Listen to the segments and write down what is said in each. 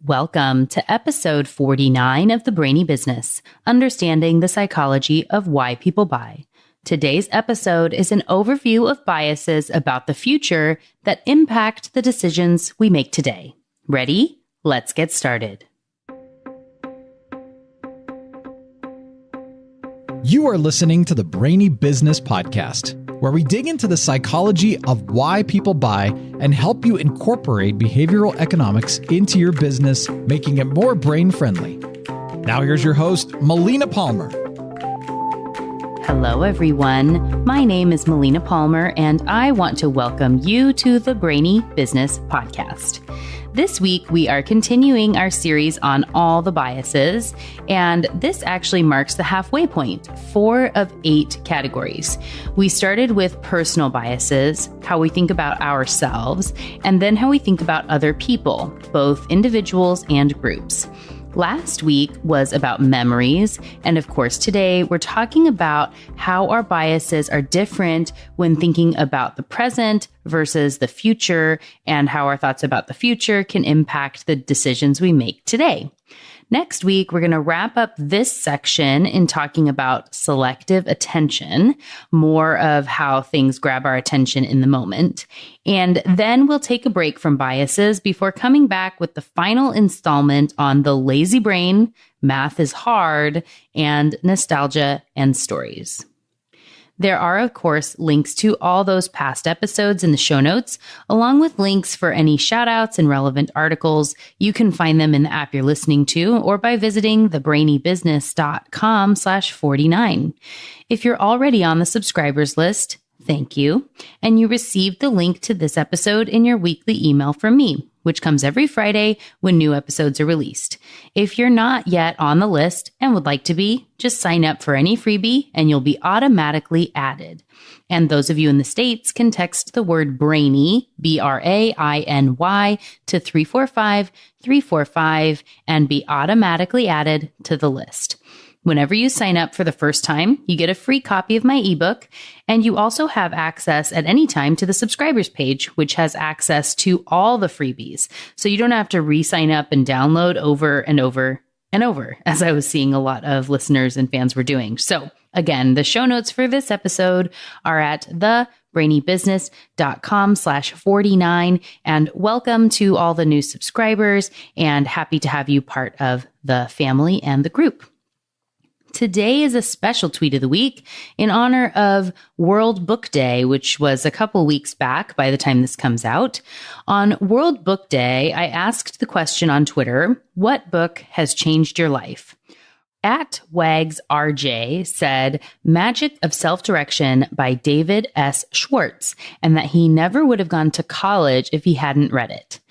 Welcome to episode 49 of the Brainy Business, Understanding the Psychology of Why People Buy. Today's episode is an overview of biases about the future that impact the decisions we make today. Ready? Let's get started. You are listening to the Brainy Business Podcast, where we dig into the psychology of why people buy and help you incorporate behavioral economics into your business, making it more brain-friendly. Now here's your host, Melina Palmer. Hello, everyone. My name is Melina Palmer, and I want to welcome you to the Brainy Business Podcast. This week, we are continuing our series on all the biases, and this actually marks the halfway point, 4 of 8 categories. We started with personal biases, how we think about ourselves, and then how we think about other people, both individuals and groups. Last week was about memories, and of course today we're talking about how our biases are different when thinking about the present versus the future, and how our thoughts about the future can impact the decisions we make today. Next week, we're going to wrap up this section in talking about selective attention, more of how things grab our attention in the moment. And then we'll take a break from biases before coming back with the final installment on the lazy brain, math is hard, and nostalgia and stories. There are, of course, links to all those past episodes in the show notes, along with links for any shout-outs and relevant articles. You can find them in the app you're listening to or by visiting thebrainybusiness.com/49. If you're already on the subscribers list, thank you. And you received the link to this episode in your weekly email from me, which comes every Friday when new episodes are released. If you're not yet on the list and would like to be, just sign up for any freebie and you'll be automatically added. And those of you in the States can text the word Brainy, BRAINY, to 345-345 and be automatically added to the list. Whenever you sign up for the first time, you get a free copy of my ebook, and you also have access at any time to the subscribers page, which has access to all the freebies. So you don't have to re-sign up and download over and over and over, as I was seeing a lot of listeners and fans were doing. So again, the show notes for this episode are at thebrainybusiness.com/49, and welcome to all the new subscribers, and happy to have you part of the family and the group. Today is a special tweet of the week in honor of World Book Day, which was a couple weeks back by the time this comes out. On World Book Day, I asked the question on Twitter, what book has changed your life? At WagsRJ said Magic of Self-Direction by David S. Schwartz, and that he never would have gone to college if he hadn't read it.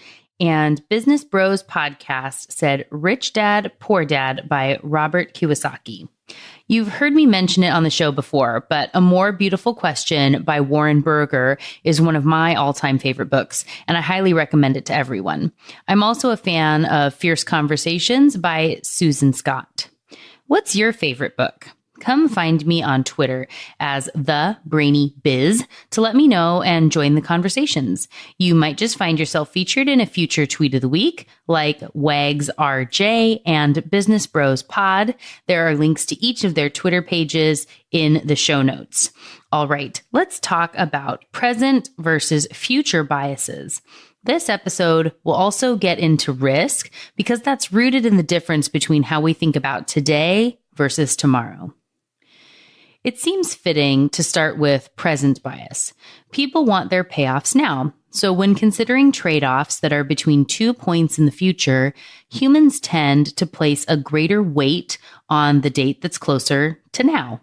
And Business Bros Podcast said Rich Dad, Poor Dad by Robert Kiyosaki. You've heard me mention it on the show before, but A More Beautiful Question by Warren Berger is one of my all-time favorite books, and I highly recommend it to everyone. I'm also a fan of Fierce Conversations by Susan Scott. What's your favorite book? Come find me on Twitter as The Brainy Biz to let me know and join the conversations. You might just find yourself featured in a future tweet of the week, like WagsRJ and Business Bros Pod. There are links to each of their Twitter pages in the show notes. All right, let's talk about present versus future biases. This episode will also get into risk because that's rooted in the difference between how we think about today versus tomorrow. It seems fitting to start with present bias. People want their payoffs now. So when considering trade-offs that are between 2 points in the future, humans tend to place a greater weight on the date that's closer to now.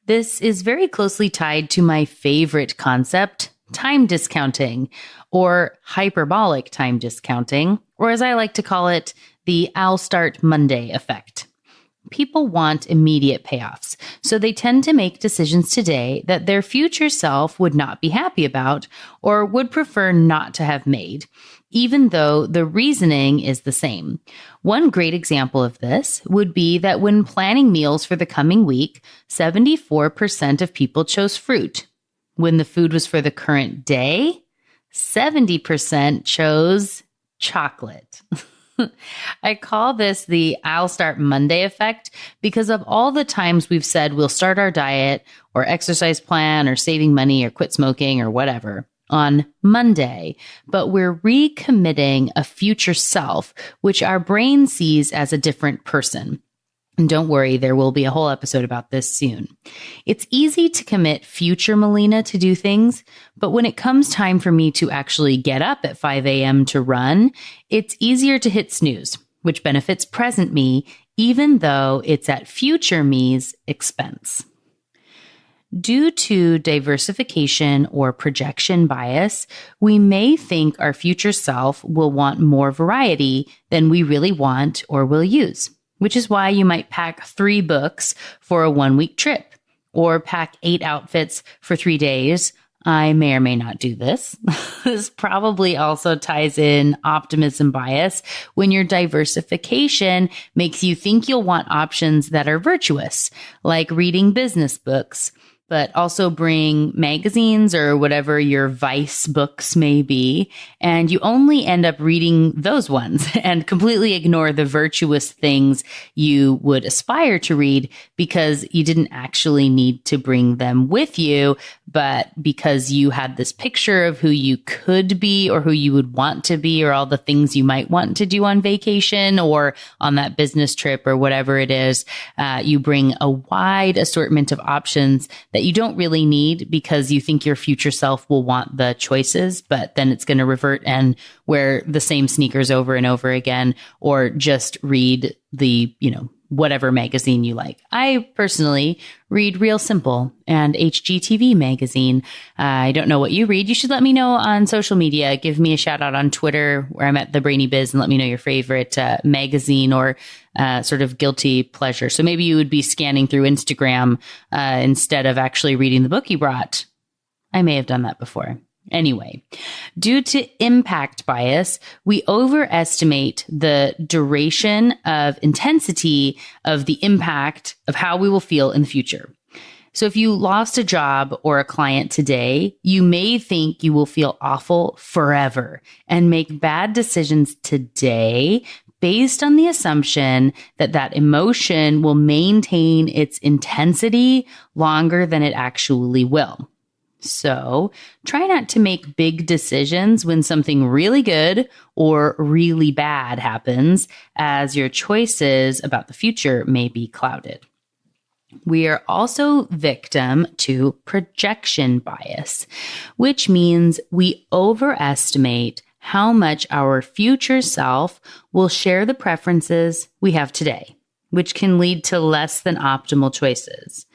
This is very closely tied to my favorite concept, time discounting, or hyperbolic time discounting, or as I like to call it, the I'll start Monday effect. People want immediate payoffs, so they tend to make decisions today that their future self would not be happy about or would prefer not to have made, even though the reasoning is the same. One great example of this would be that when planning meals for the coming week, 74% of people chose fruit. When the food was for the current day, 70% chose chocolate. I call this the I'll start Monday effect because of all the times we've said we'll start our diet or exercise plan or saving money or quit smoking or whatever on Monday, but we're recommitting a future self, which our brain sees as a different person. And don't worry, there will be a whole episode about this soon. It's easy to commit future Melina to do things, but when it comes time for me to actually get up at 5 a.m. to run, it's easier to hit snooze, which benefits present me, even though it's at future me's expense. Due to diversification or projection bias, we may think our future self will want more variety than we really want or will use, which is why you might pack 3 books for a 1-week trip or pack 8 outfits for 3 days. I may or may not do this. This probably also ties in optimism bias when your diversification makes you think you'll want options that are virtuous, like reading business books, but also bring magazines or whatever your vice books may be. And you only end up reading those ones and completely ignore the virtuous things you would aspire to read because you didn't actually need to bring them with you, but because you had this picture of who you could be or who you would want to be or all the things you might want to do on vacation or on that business trip or whatever it is, you bring a wide assortment of options that you don't really need because you think your future self will want the choices, but then it's going to revert and wear the same sneakers over and over again, or just read the, whatever magazine you like. I personally read Real Simple and HGTV magazine. I don't know what you read. You should let me know on social media. Give me a shout out on Twitter where I'm at the Brainy Biz and let me know your favorite magazine or sort of guilty pleasure. So maybe you would be scanning through Instagram instead of actually reading the book you brought. I may have done that before. Anyway, due to impact bias, we overestimate the duration of intensity of the impact of how we will feel in the future. So if you lost a job or a client today, you may think you will feel awful forever and make bad decisions today based on the assumption that that emotion will maintain its intensity longer than it actually will. So try not to make big decisions when something really good or really bad happens, as your choices about the future may be clouded. We are also victim to projection bias, which means we overestimate how much our future self will share the preferences we have today, which can lead to less than optimal choices.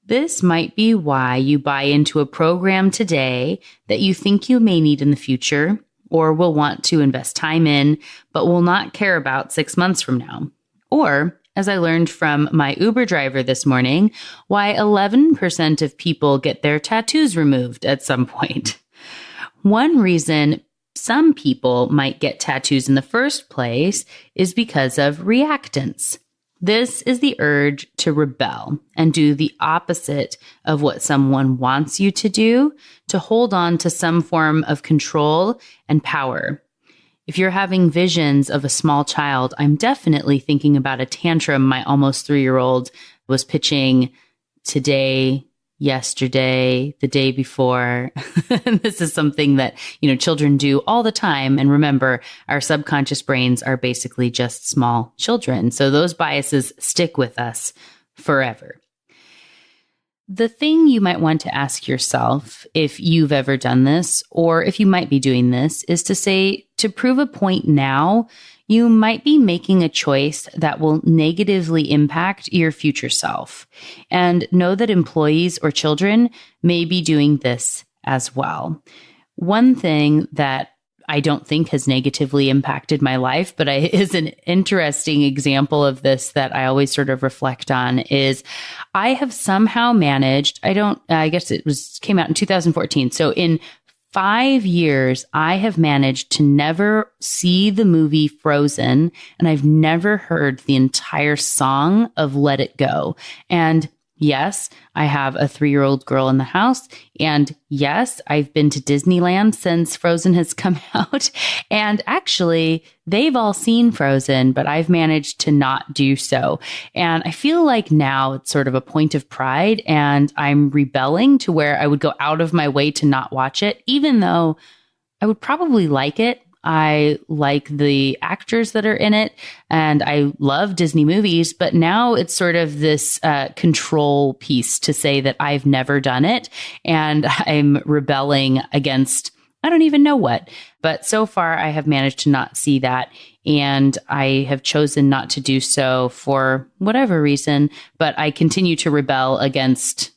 This might be why you buy into a program today that you think you may need in the future or will want to invest time in, but will not care about 6 months from now. Or, as I learned from my Uber driver this morning, why 11% of people get their tattoos removed at some point. One reason some people might get tattoos in the first place is because of reactance. This is the urge to rebel and do the opposite of what someone wants you to do, to hold on to some form of control and power. If you're having visions of a small child, I'm definitely thinking about a tantrum my almost 3-year-old was pitching today, yesterday, the day before. This is something that, children do all the time. And remember, our subconscious brains are basically just small children. So those biases stick with us forever. The thing you might want to ask yourself, if you've ever done this, or if you might be doing this, is to say, to prove a point now, you might be making a choice that will negatively impact your future self. And know that employees or children may be doing this as well. One thing that I don't think has negatively impacted my life, but is an interesting example of this that I always sort of reflect on is I have somehow managed, I guess it came out in 2014. So in 5 years, I have managed to never see the movie Frozen, and I've never heard the entire song of Let It Go. And Yes, I have a 3-year-old girl in the house. And yes, I've been to Disneyland since Frozen has come out. And actually, they've all seen Frozen, but I've managed to not do so. And I feel like now it's sort of a point of pride, and I'm rebelling to where I would go out of my way to not watch it, even though I would probably like it. I like the actors that are in it, and I love Disney movies, but now it's sort of this control piece to say that I've never done it, and I'm rebelling against, I don't even know what. But so far, I have managed to not see that, and I have chosen not to do so for whatever reason, but I continue to rebel against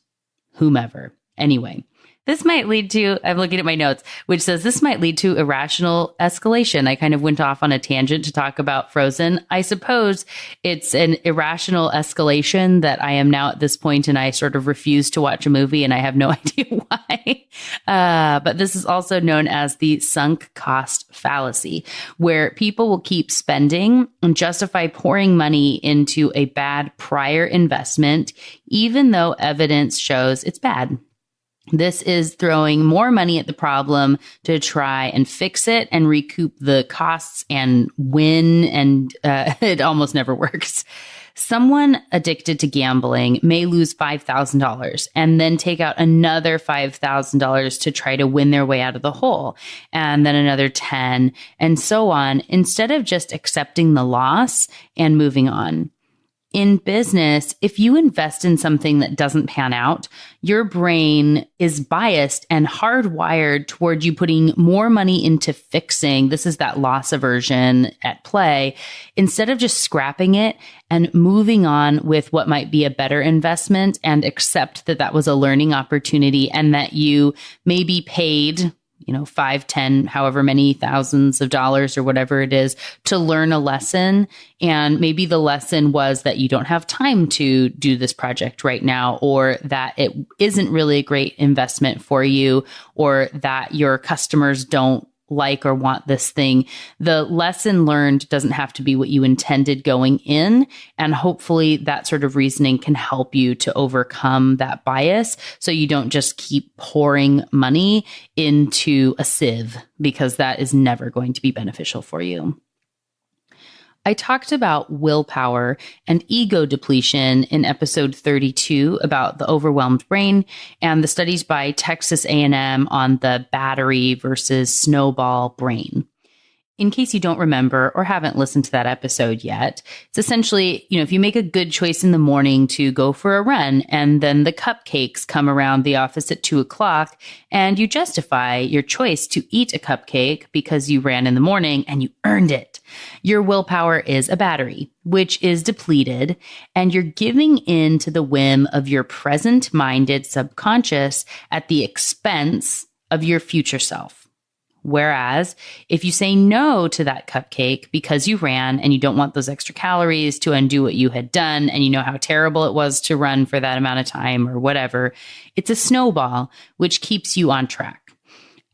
whomever. Anyway. This might lead to, I'm looking at my notes, which says this might lead to irrational escalation. I kind of went off on a tangent to talk about Frozen. I suppose it's an irrational escalation that I am now at this point, and I sort of refuse to watch a movie, and I have no idea why. But this is also known as the sunk cost fallacy, where people will keep spending and justify pouring money into a bad prior investment, even though evidence shows it's bad. This is throwing more money at the problem to try and fix it and recoup the costs and win, and it almost never works. Someone addicted to gambling may lose $5,000 and then take out another $5,000 to try to win their way out of the hole, and then another 10, and so on, instead of just accepting the loss and moving on. In business, if you invest in something that doesn't pan out, your brain is biased and hardwired toward you putting more money into fixing. This is that loss aversion at play, instead of just scrapping it and moving on with what might be a better investment, and accept that that was a learning opportunity and that you maybe paid 5, 10, however many thousands of dollars or whatever it is to learn a lesson. And maybe the lesson was that you don't have time to do this project right now, or that it isn't really a great investment for you, or that your customers don't like or want this thing. The lesson learned doesn't have to be what you intended going in. And hopefully that sort of reasoning can help you to overcome that bias, so you don't just keep pouring money into a sieve, because that is never going to be beneficial for you. I talked about willpower and ego depletion in episode 32 about the overwhelmed brain, and the studies by Texas A&M on the battery versus snowball brain. In case you don't remember or haven't listened to that episode yet, it's essentially, if you make a good choice in the morning to go for a run, and then the cupcakes come around the office at 2:00, and you justify your choice to eat a cupcake because you ran in the morning and you earned it. Your willpower is a battery, which is depleted, and you're giving in to the whim of your present-minded subconscious at the expense of your future self. Whereas if you say no to that cupcake because you ran and you don't want those extra calories to undo what you had done, and you know how terrible it was to run for that amount of time or whatever, it's a snowball, which keeps you on track.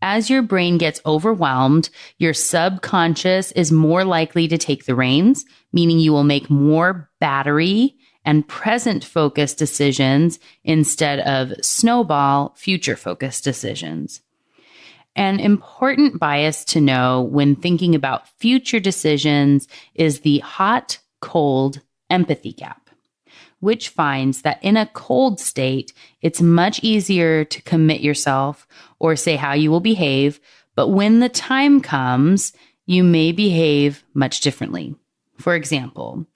As your brain gets overwhelmed, your subconscious is more likely to take the reins, meaning you will make more battery and present-focused decisions instead of snowball, future-focused decisions. An important bias to know when thinking about future decisions is the hot-cold empathy gap, which finds that in a cold state, it's much easier to commit yourself or say how you will behave, but when the time comes, you may behave much differently. For example,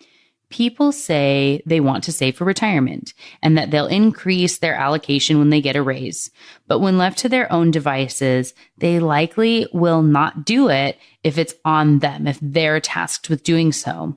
people say they want to save for retirement and that they'll increase their allocation when they get a raise. But when left to their own devices, they likely will not do it if it's on them, if they're tasked with doing so.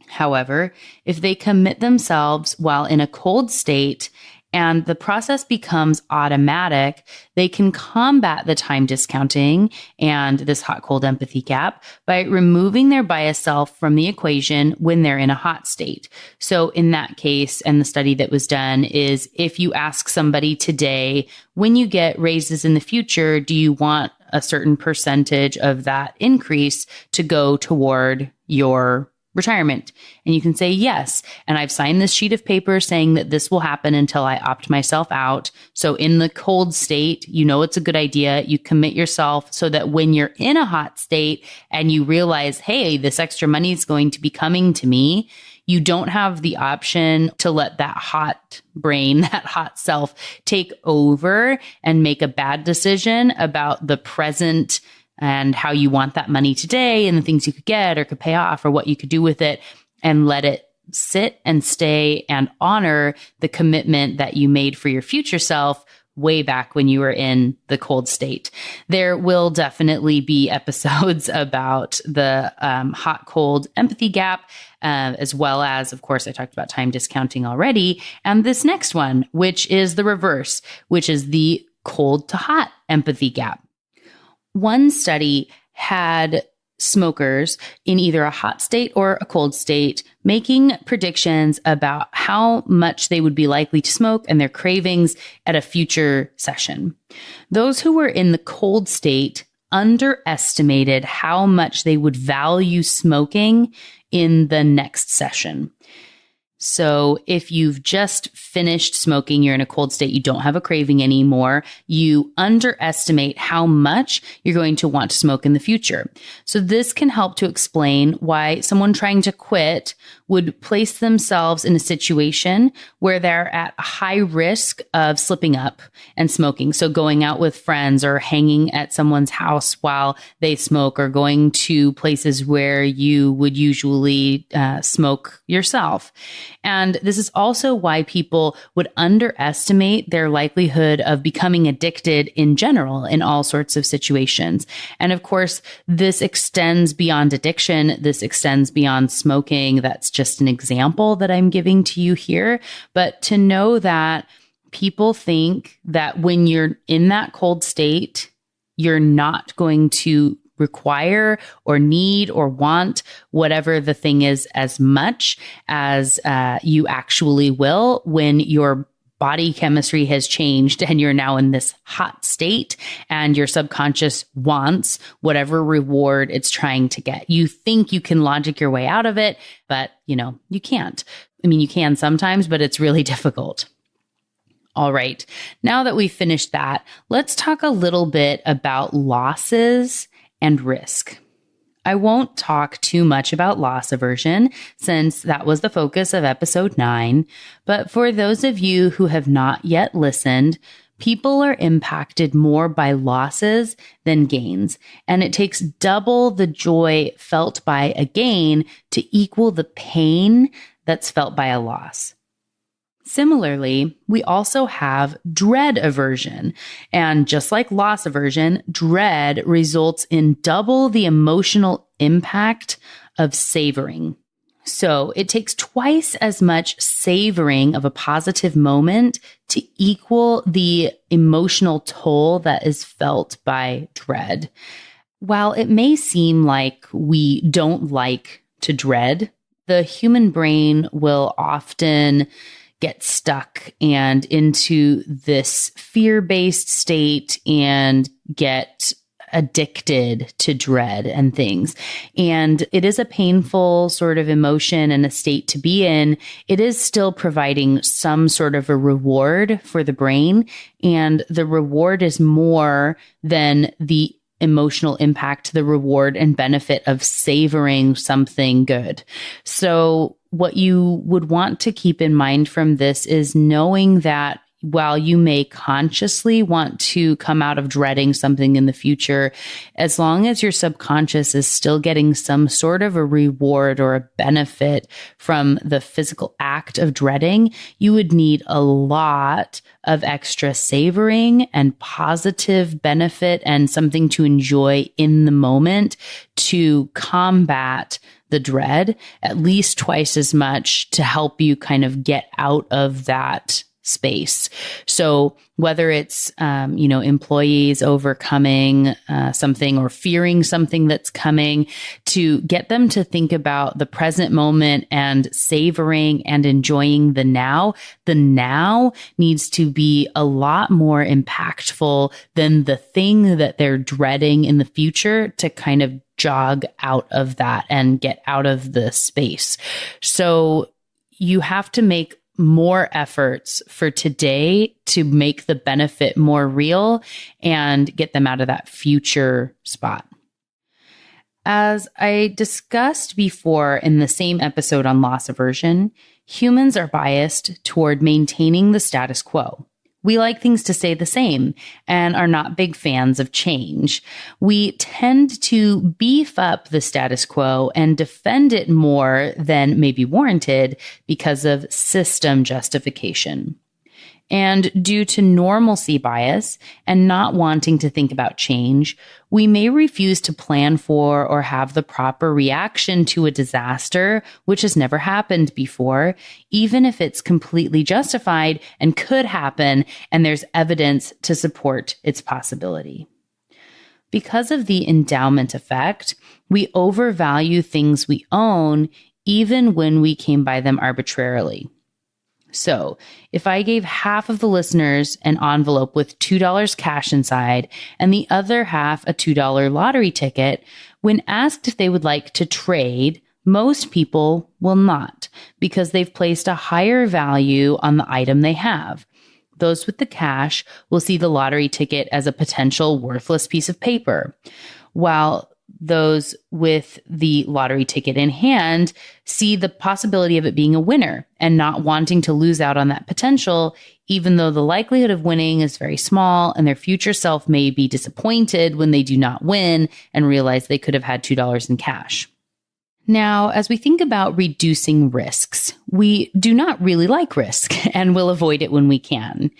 However, if they commit themselves while in a cold state and the process becomes automatic, they can combat the time discounting and this hot-cold empathy gap by removing their biased self from the equation when they're in a hot state. So in that case, and the study that was done is, if you ask somebody today, when you get raises in the future, do you want a certain percentage of that increase to go toward your retirement. And you can say, yes, and I've signed this sheet of paper saying that this will happen until I opt myself out. So in the cold state, you know it's a good idea. You commit yourself so that when you're in a hot state and you realize, hey, this extra money is going to be coming to me, you don't have the option to let that hot brain, that hot self take over and make a bad decision about the present and how you want that money today and the things you could get or could pay off or what you could do with it, and let it sit and stay and honor the commitment that you made for your future self way back when you were in the cold state. There will definitely be episodes about the hot-cold empathy gap, as well as, of course, I talked about time discounting already. And this next one, which is the reverse, which is the cold to hot empathy gap. One study had smokers in either a hot state or a cold state making predictions about how much they would be likely to smoke and their cravings at a future session. Those who were in the cold state underestimated how much they would value smoking in the next session. So if you've just finished smoking, you're in a cold state, you don't have a craving anymore, you underestimate how much you're going to want to smoke in the future. So this can help to explain why someone trying to quit would place themselves in a situation where they're at a high risk of slipping up and smoking. So going out with friends or hanging at someone's house while they smoke, or going to places where you would usually smoke yourself. And this is also why people would underestimate their likelihood of becoming addicted in general in all sorts of situations. And of course, this extends beyond addiction. This extends beyond smoking. That's just an example that I'm giving to you here. But to know that people think that when you're in that cold state, you're not going to require or need or want whatever the thing is as much as you actually will when your body chemistry has changed and you're now in this hot state and your subconscious wants whatever reward it's trying to get. You think you can logic your way out of it, but you can't. I mean, you can sometimes, but it's really difficult. All right. Now that we've finished that, let's talk a little bit about losses and risk. I won't talk too much about loss aversion since that was the focus of episode 9, but for those of you who have not yet listened, people are impacted more by losses than gains, and it takes double the joy felt by a gain to equal the pain that's felt by a loss. Similarly, we also have dread aversion. And just like loss aversion, dread results in double the emotional impact of savoring. So it takes twice as much savoring of a positive moment to equal the emotional toll that is felt by dread. While it may seem like we don't like to dread, the human brain will often get stuck and into this fear-based state and get addicted to dread and things. And it is a painful sort of emotion and a state to be in. It is still providing some sort of a reward for the brain. And the reward is more than the emotional impact, the reward and benefit of savoring something good. So what you would want to keep in mind from this is knowing that while you may consciously want to come out of dreading something in the future, as long as your subconscious is still getting some sort of a reward or a benefit from the physical act of dreading, you would need a lot of extra savoring and positive benefit and something to enjoy in the moment to combat the dread at least twice as much to help you kind of get out of that space. So whether it's, employees overcoming something or fearing something that's coming, to get them to think about the present moment and savoring and enjoying the now needs to be a lot more impactful than the thing that they're dreading in the future, to kind of jog out of that and get out of the space. So you have to make more efforts for today to make the benefit more real and get them out of that future spot. As I discussed before in the same episode on loss aversion, humans are biased toward maintaining the status quo. We like things to stay the same and are not big fans of change. We tend to beef up the status quo and defend it more than may be warranted because of system justification. And due to normalcy bias and not wanting to think about change, we may refuse to plan for or have the proper reaction to a disaster, which has never happened before, even if it's completely justified and could happen, and there's evidence to support its possibility. Because of the endowment effect, we overvalue things we own even when we came by them arbitrarily. So if I gave half of the listeners an envelope with $2 cash inside and the other half a $2 lottery ticket, when asked if they would like to trade, most people will not, because they've placed a higher value on the item they have. Those with the cash will see the lottery ticket as a potential worthless piece of paper, while those with the lottery ticket in hand see the possibility of it being a winner and not wanting to lose out on that potential, even though the likelihood of winning is very small and their future self may be disappointed when they do not win and realize they could have had $2 in cash. Now, as we think about reducing risks, we do not really like risk and will avoid it when we can.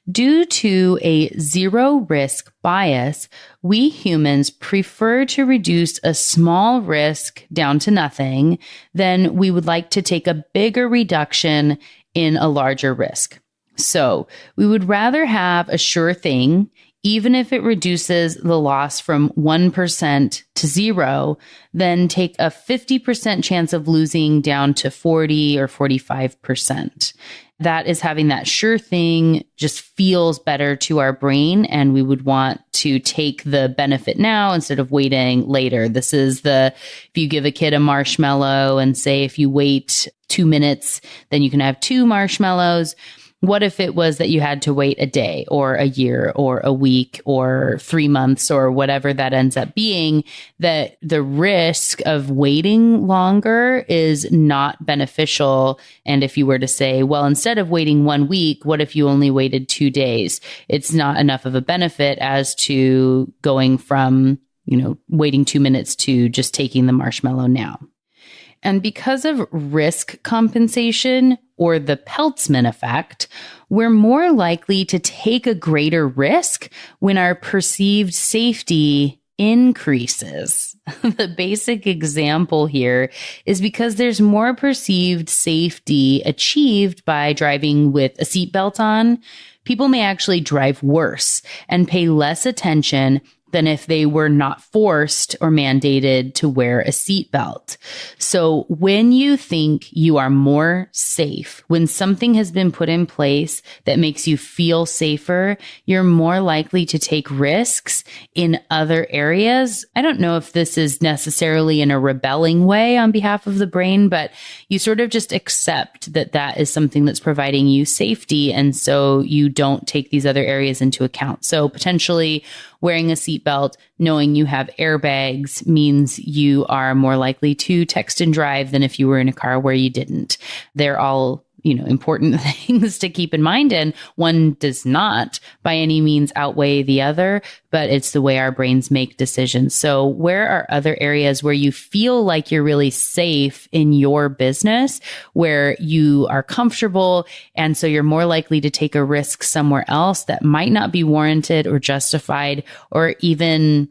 Due to a zero risk bias, we humans prefer to reduce a small risk down to nothing than we would like to take a bigger reduction in a larger risk. So we would rather have a sure thing, even if it reduces the loss from 1% to 0, than take a 50% chance of losing down to 40 or 45%. That is having that sure thing just feels better to our brain, and we would want to take the benefit now instead of waiting later. This is if you give a kid a marshmallow and say if you wait 2 minutes, then you can have 2 marshmallows. What if it was that you had to wait a day or a year or a week or 3 months or whatever that ends up being, that the risk of waiting longer is not beneficial? And if you were to say, well, instead of waiting 1 week, what if you only waited 2 days? It's not enough of a benefit as to going from, waiting 2 minutes to just taking the marshmallow now. And because of risk compensation, or the Peltzman effect, we're more likely to take a greater risk when our perceived safety increases. The basic example here is because there's more perceived safety achieved by driving with a seatbelt on, people may actually drive worse and pay less attention than if they were not forced or mandated to wear a seatbelt. So when you think you are more safe, when something has been put in place that makes you feel safer, you're more likely to take risks in other areas. I don't know if this is necessarily in a rebelling way on behalf of the brain, but you sort of just accept that that is something that's providing you safety. And so you don't take these other areas into account. So potentially wearing a seatbelt, knowing you have airbags, means you are more likely to text and drive than if you were in a car where you didn't. They're all, important things to keep in mind. And one does not by any means outweigh the other, but it's the way our brains make decisions. So where are other areas where you feel like you're really safe in your business, where you are comfortable, and so you're more likely to take a risk somewhere else that might not be warranted or justified or even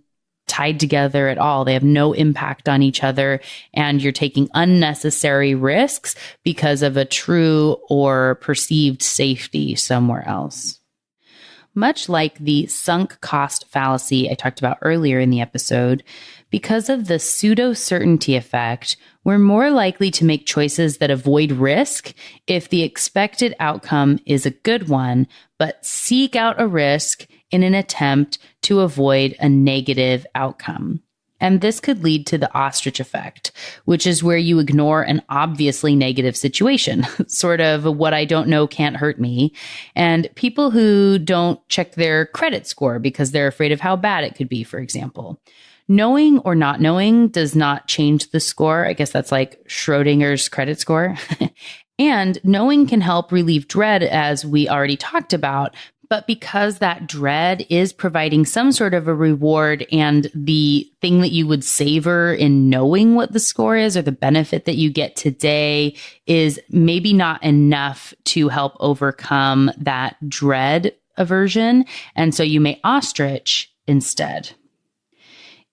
tied together at all. They have no impact on each other, and you're taking unnecessary risks because of a true or perceived safety somewhere else. Much like the sunk cost fallacy I talked about earlier in the episode, because of the pseudo-certainty effect, we're more likely to make choices that avoid risk if the expected outcome is a good one, but seek out a risk in an attempt to avoid a negative outcome. And this could lead to the ostrich effect, which is where you ignore an obviously negative situation, sort of what I don't know can't hurt me. And people who don't check their credit score because they're afraid of how bad it could be, for example. Knowing or not knowing does not change the score. I guess that's like Schrodinger's credit score. And knowing can help relieve dread, as we already talked about. But because that dread is providing some sort of a reward, and the thing that you would savor in knowing what the score is, or the benefit that you get today, is maybe not enough to help overcome that dread aversion. And so you may ostrich instead.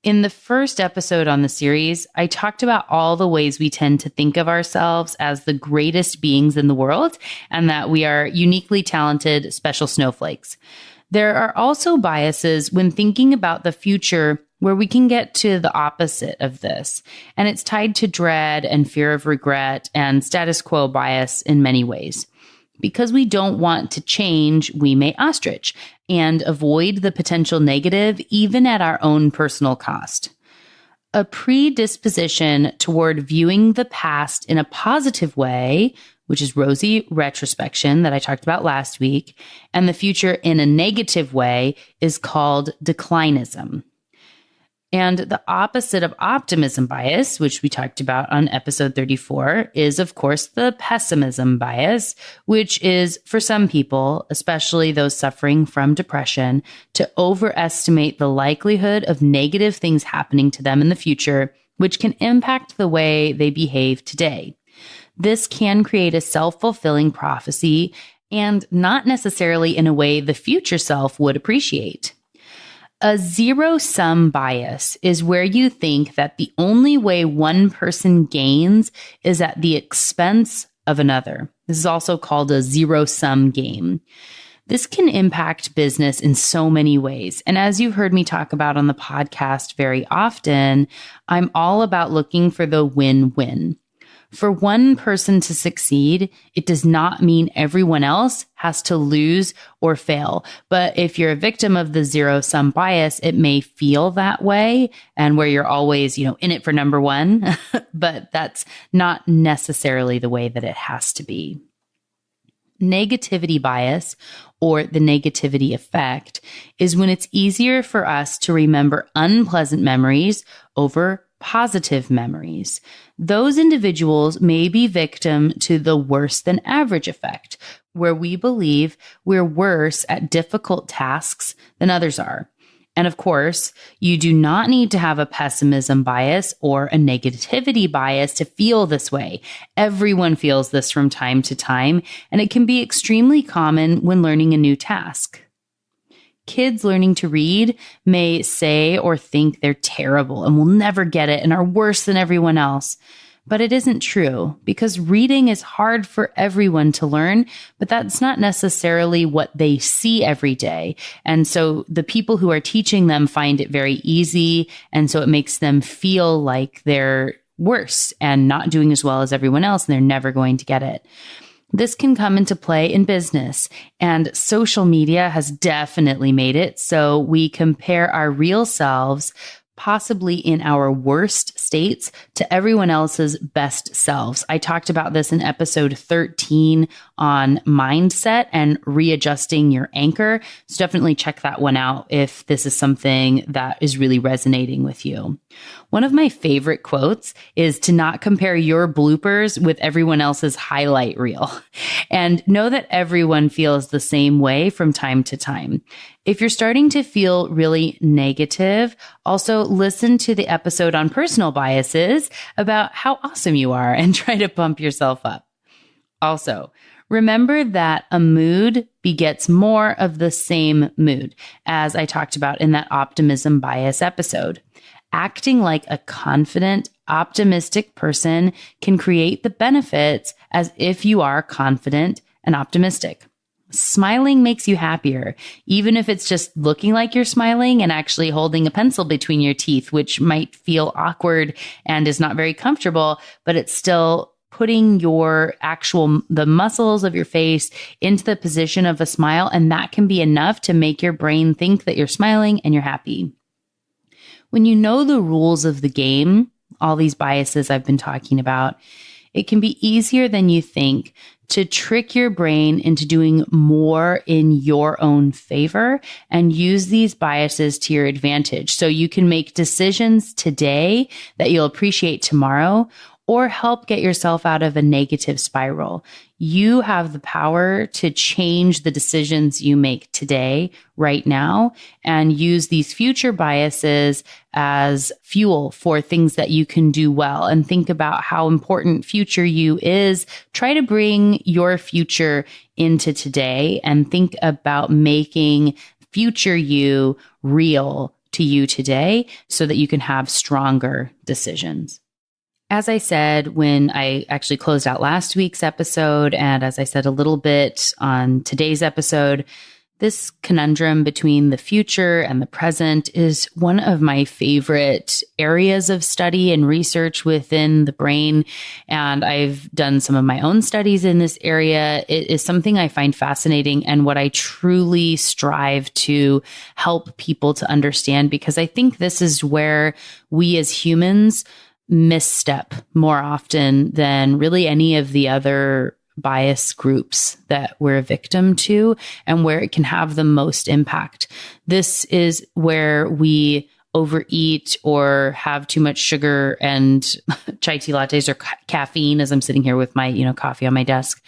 In the first episode on the series, I talked about all the ways we tend to think of ourselves as the greatest beings in the world, and that we are uniquely talented, special snowflakes. There are also biases when thinking about the future where we can get to the opposite of this, and it's tied to dread and fear of regret and status quo bias in many ways. Because we don't want to change, we may ostrich and avoid the potential negative, even at our own personal cost. A predisposition toward viewing the past in a positive way, which is rosy retrospection that I talked about last week, and the future in a negative way is called declinism. And the opposite of optimism bias, which we talked about on episode 34, is, of course, the pessimism bias, which is, for some people, especially those suffering from depression, to overestimate the likelihood of negative things happening to them in the future, which can impact the way they behave today. This can create a self-fulfilling prophecy, and not necessarily in a way the future self would appreciate. A zero-sum bias is where you think that the only way one person gains is at the expense of another. This is also called a zero-sum game. This can impact business in so many ways. And as you've heard me talk about on the podcast very often, I'm all about looking for the win-win. For one person to succeed, it does not mean everyone else has to lose or fail. But if you're a victim of the zero-sum bias, it may feel that way, and where you're always, in it for number one, but that's not necessarily the way that it has to be. Negativity bias, or the negativity effect, is when it's easier for us to remember unpleasant memories over positive memories. Those individuals may be victim to the worse than average effect, where we believe we're worse at difficult tasks than others are. And of course, you do not need to have a pessimism bias or a negativity bias to feel this way. Everyone feels this from time to time, and it can be extremely common when learning a new task. Kids learning to read may say or think they're terrible and will never get it and are worse than everyone else. But it isn't true, because reading is hard for everyone to learn, but that's not necessarily what they see every day. And so the people who are teaching them find it very easy, and so it makes them feel like they're worse and not doing as well as everyone else, and they're never going to get it. This can come into play in business, and social media has definitely made it so we compare our real selves, possibly in our worst states, to everyone else's best selves. I talked about this in episode 13 on mindset and readjusting your anchor. So definitely check that one out if this is something that is really resonating with you. One of my favorite quotes is to not compare your bloopers with everyone else's highlight reel, and know that everyone feels the same way from time to time. If you're starting to feel really negative, also listen to the episode on personal biases about how awesome you are and try to pump yourself up. Also, remember that a mood begets more of the same mood, as I talked about in that optimism bias episode. Acting like a confident, optimistic person can create the benefits as if you are confident and optimistic. Smiling makes you happier, even if it's just looking like you're smiling and actually holding a pencil between your teeth, which might feel awkward and is not very comfortable, but it's still putting the muscles of your face into the position of a smile. And that can be enough to make your brain think that you're smiling and you're happy. When you know the rules of the game, all these biases I've been talking about, it can be easier than you think to trick your brain into doing more in your own favor and use these biases to your advantage. So you can make decisions today that you'll appreciate tomorrow, or help get yourself out of a negative spiral. You have the power to change the decisions you make today, right now, and use these future biases as fuel for things that you can do well. And think about how important future you is. Try to bring your future into today and think about making future you real to you today so that you can have stronger decisions. As I said, when I actually closed out last week's episode, and as I said a little bit on today's episode, this conundrum between the future and the present is one of my favorite areas of study and research within the brain. And I've done some of my own studies in this area. It is something I find fascinating and what I truly strive to help people to understand, because I think this is where we as humans misstep more often than really any of the other bias groups that we're a victim to, and where it can have the most impact. This is where we overeat or have too much sugar and chai tea lattes or caffeine, as I'm sitting here with my, coffee on my desk,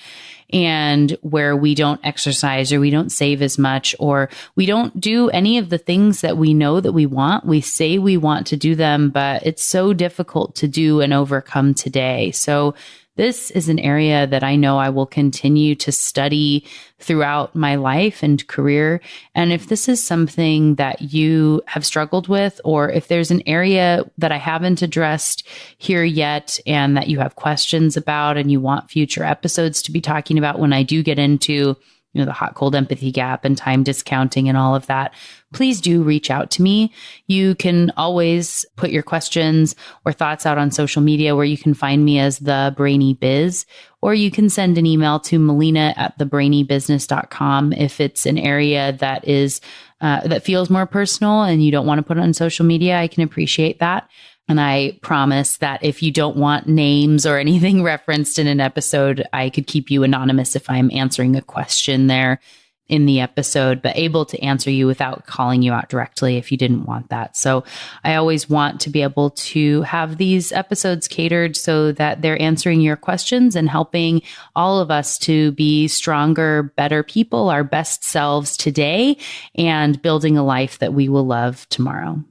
and where we don't exercise or we don't save as much or we don't do any of the things that we know that we want. We say we want to do them, but it's so difficult to do and overcome today. So this is an area that I know I will continue to study throughout my life and career. And if this is something that you have struggled with, or if there's an area that I haven't addressed here yet and that you have questions about and you want future episodes to be talking about when I do get into the hot, cold empathy gap and time discounting and all of that, please do reach out to me. You can always put your questions or thoughts out on social media, where you can find me as the Brainy Biz, or you can send an email to melina@thebrainybusiness.com if it's an area that is that feels more personal and you don't want to put it on social media. I can appreciate that. And I promise that if you don't want names or anything referenced in an episode, I could keep you anonymous if I'm answering a question there in the episode, but able to answer you without calling you out directly if you didn't want that. So I always want to be able to have these episodes catered so that they're answering your questions and helping all of us to be stronger, better people, our best selves today, and building a life that we will love tomorrow.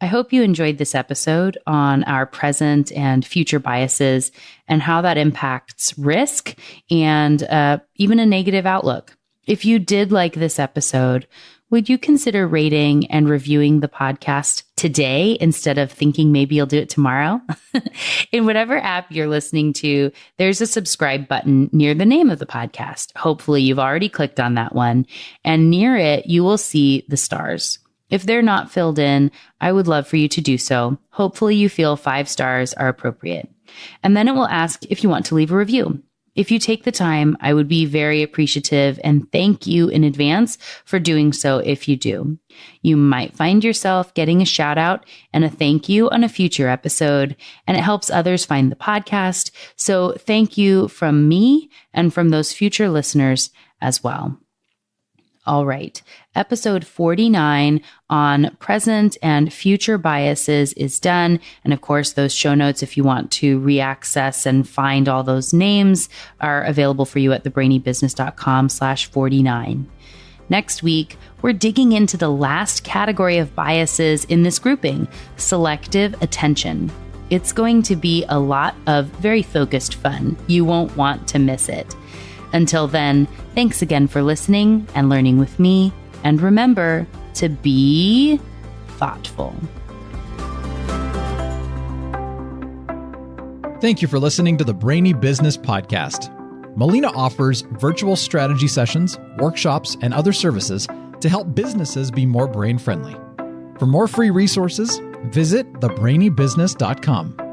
I hope you enjoyed this episode on our present and future biases and how that impacts risk and even a negative outlook. If you did like this episode, would you consider rating and reviewing the podcast today instead of thinking maybe you'll do it tomorrow? In whatever app you're listening to, there's a subscribe button near the name of the podcast. Hopefully you've already clicked on that one, and near it, you will see the stars. If they're not filled in, I would love for you to do so. Hopefully you feel 5 stars are appropriate. And then it will ask if you want to leave a review. If you take the time, I would be very appreciative and thank you in advance for doing so if you do. You might find yourself getting a shout out and a thank you on a future episode, and it helps others find the podcast. So thank you from me and from those future listeners as well. All right. Episode 49 on present and future biases is done. And of course, those show notes, if you want to reaccess and find all those names, are available for you at thebrainybusiness.com/49. Next week, we're digging into the last category of biases in this grouping, selective attention. It's going to be a lot of very focused fun. You won't want to miss it. Until then, thanks again for listening and learning with me. And remember to be thoughtful. Thank you for listening to the Brainy Business Podcast. Melina offers virtual strategy sessions, workshops, and other services to help businesses be more brain-friendly. For more free resources, visit thebrainybusiness.com.